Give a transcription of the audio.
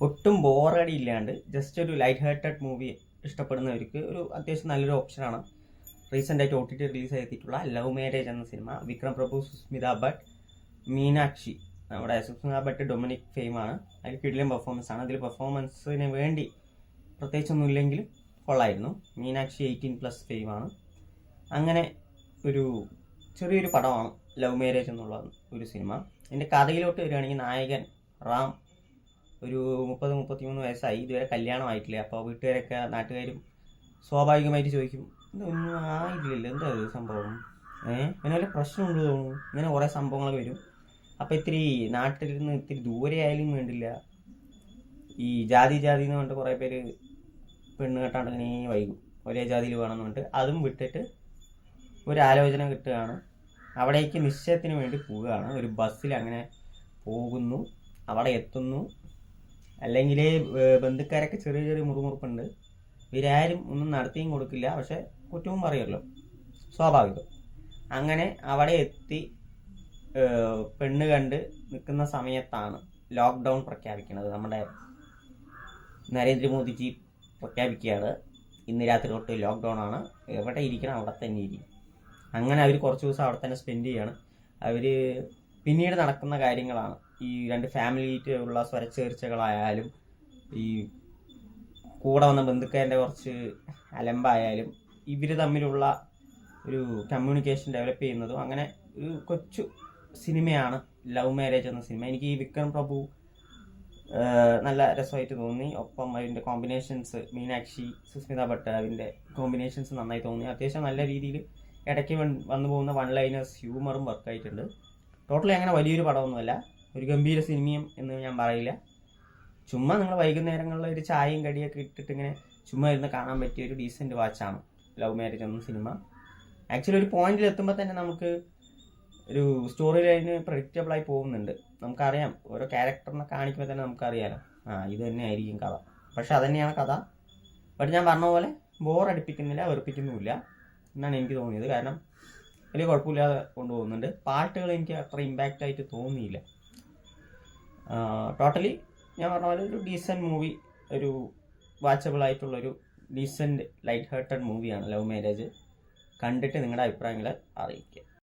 ഒട്ടും ബോറടി ഇല്ലാണ്ട് ജസ്റ്റ് ഒരു ലൈറ്റ് ഹാർട്ടഡ് മൂവി ഇഷ്ടപ്പെടുന്നവർക്ക് ഒരു അത്യാവശ്യം നല്ലൊരു ഓപ്ഷനാണ് റീസെൻ്റായിട്ട് OTT റിലീസ് ചെയ്തിട്ടുള്ള ലവ് മാരേജ് എന്ന സിനിമ. വിക്രം പ്രഭു, സുസ്മിത ഭട്ട്, മീനാക്ഷി. നമ്മുടെ സുസ്മിത ഭട്ട് ഡൊമിനിക് ഫെയിമാണ്. അതിൽ കിടിലൻ പെർഫോമൻസ് ആണ്. അതിൽ പെർഫോമൻസിന് വേണ്ടി പ്രത്യേകിച്ചൊന്നും ഇല്ലെങ്കിലും കൊള്ളായിരുന്നു. മീനാക്ഷി 18+ ഫെയിമാണ്. അങ്ങനെ ഒരു ചെറിയൊരു പടമാണ് ലവ് മാരേജ് എന്നുള്ള ഒരു സിനിമ. എൻ്റെ കഥയിലോട്ട് വരികയാണെങ്കിൽ നായകൻ റാം ഒരു 30-33 വയസ്സായി, ഇതുവരെ കല്യാണമായിട്ടില്ല. അപ്പോൾ വീട്ടുകാരൊക്കെ നാട്ടുകാരും സ്വാഭാവികമായിട്ട് ചോദിക്കും, ഒന്നും ആയിട്ടില്ലല്ലോ, എന്താ ഇത് സംഭവം, അങ്ങനെ വല്ല പ്രശ്നമുണ്ട് തോന്നുന്നു. ഇങ്ങനെ കുറേ സംഭവങ്ങളൊക്കെ വരും. അപ്പോൾ ഇത്തിരി നാട്ടിൽ നിന്ന് ഇത്തിരി ദൂരെ ആയാലും വേണ്ടില്ല, ഈ ജാതി എന്ന് പറഞ്ഞിട്ട് കുറേ പേര് പെണ്ണ് കെട്ടാണ്ട് ഇങ്ങനെ വൈകും, ഒരേ ജാതിയിൽ വേണമെന്ന് പറഞ്ഞിട്ട് അതും വിട്ടിട്ട് ഒരു ആലോചന കിട്ടുകയാണ്. അവിടേക്ക് നിശ്ചയത്തിന് വേണ്ടി പോവുകയാണ്. ഒരു ബസ്സിൽ അങ്ങനെ പോകുന്നു, അവിടെ എത്തുന്നു. അല്ലെങ്കിൽ ബന്ധുക്കാരൊക്കെ ചെറിയ ചെറിയ മുറുമുറുപ്പുണ്ട്. ഇവരാരും ഒന്നും നടത്തിയും കൊടുക്കില്ല, പക്ഷെ കുറ്റവും പറയുമല്ലോ, സ്വാഭാവികം. അങ്ങനെ അവിടെ എത്തി പെണ്ണ് കണ്ട് നിൽക്കുന്ന സമയത്താണ് ലോക്ക്ഡൗൺ പ്രഖ്യാപിക്കുന്നത്. നമ്മുടെ നരേന്ദ്രമോദിജി പ്രഖ്യാപിക്കുകയാണ്, ഇന്ന് രാത്രി തൊട്ട് ലോക്ക്ഡൗൺ ആണ്, എവിടെ ഇരിക്കണം അവിടെ തന്നെ ഇരിക്കും. അങ്ങനെ അവർ കുറച്ച് ദിവസം അവിടെ തന്നെ സ്പെൻഡ് ചെയ്യാണ്. അവർ പിന്നീട് നടക്കുന്ന കാര്യങ്ങളാണ് ഈ രണ്ട് ഫാമിലിയിലുള്ള സ്വരച്ചേർച്ചകളായാലും ഈ കൂടെ വന്ന ബന്ധുക്കാരൻ്റെ കുറച്ച് അലമ്പായാലും ഇവർ തമ്മിലുള്ള ഒരു കമ്മ്യൂണിക്കേഷൻ ഡെവലപ്പ് ചെയ്യുന്നതും അങ്ങനെ ഒരു കൊച്ചു സിനിമയാണ് ലവ് മാരേജ് എന്ന സിനിമ. എനിക്ക് ഈ വിക്രം പ്രഭു നല്ല രസമായിട്ട് തോന്നി. ഒപ്പം അതിൻ്റെ കോമ്പിനേഷൻസ്, മീനാക്ഷി, സുസ്മിത ഭട്ട്, അതിൻ്റെ കോമ്പിനേഷൻസ് നന്നായി തോന്നി. അത്യാവശ്യം നല്ല രീതിയിൽ ഇടയ്ക്ക് വന്നു പോകുന്ന വൺ ലൈനേഴ്സ് ഹ്യൂമറും വർക്കായിട്ടുണ്ട്. ടോട്ടലി അങ്ങനെ വലിയൊരു പടമൊന്നുമല്ല, ഒരു ഗംഭീര സിനിമയും എന്ന് ഞാൻ പറയില്ല. ചുമ്മാ നിങ്ങൾ വൈകുന്നേരങ്ങളിൽ ഒരു ചായയും കടിയൊക്കെ ഇട്ടിട്ട് ഇങ്ങനെ ചുമ്മാ ഇരുന്ന് കാണാൻ പറ്റിയ ഒരു ഡീസൻറ്റ് വാച്ചാണ് ലവ് മാരേജ് എന്ന സിനിമ. ആക്ച്വലി ഒരു പോയിന്റിൽ എത്തുമ്പോൾ തന്നെ നമുക്ക് ഒരു സ്റ്റോറി ലൈന് പ്രഡിക്റ്റബിളായി പോകുന്നുണ്ട്. നമുക്കറിയാം, ഓരോ ക്യാരക്ടറിനെ കാണിക്കുമ്പോൾ തന്നെ നമുക്കറിയാലോ, ഇത് തന്നെ ആയിരിക്കും കഥ. പക്ഷെ അതന്നെയാണ് കഥ. ബട്ട് ഞാൻ പറഞ്ഞ പോലെ ബോറടിപ്പിക്കുന്നില്ല, വെറുപ്പിക്കുന്നുമില്ല എന്നാണ് എനിക്ക് തോന്നിയത്. കാരണം വലിയ കുഴപ്പമില്ലാതെ കൊണ്ടുപോകുന്നുണ്ട്. പാട്ടുകൾ എനിക്ക് അത്ര ഇമ്പാക്റ്റ് ആയിട്ട് തോന്നിയില്ല. ടോട്ടലി ഞാൻ പറഞ്ഞ പോലെ ഒരു ഡീസൻറ്റ് മൂവി, ഒരു വാച്ചബിൾ ആയിട്ടുള്ളൊരു ഡീസൻറ്റ് ലൈറ്റ് ഹാർട്ടഡ് മൂവിയാണ് ലവ് മാരേജ്. കണ്ടിട്ട് നിങ്ങളുടെ അഭിപ്രായങ്ങൾ അറിയിക്കുക.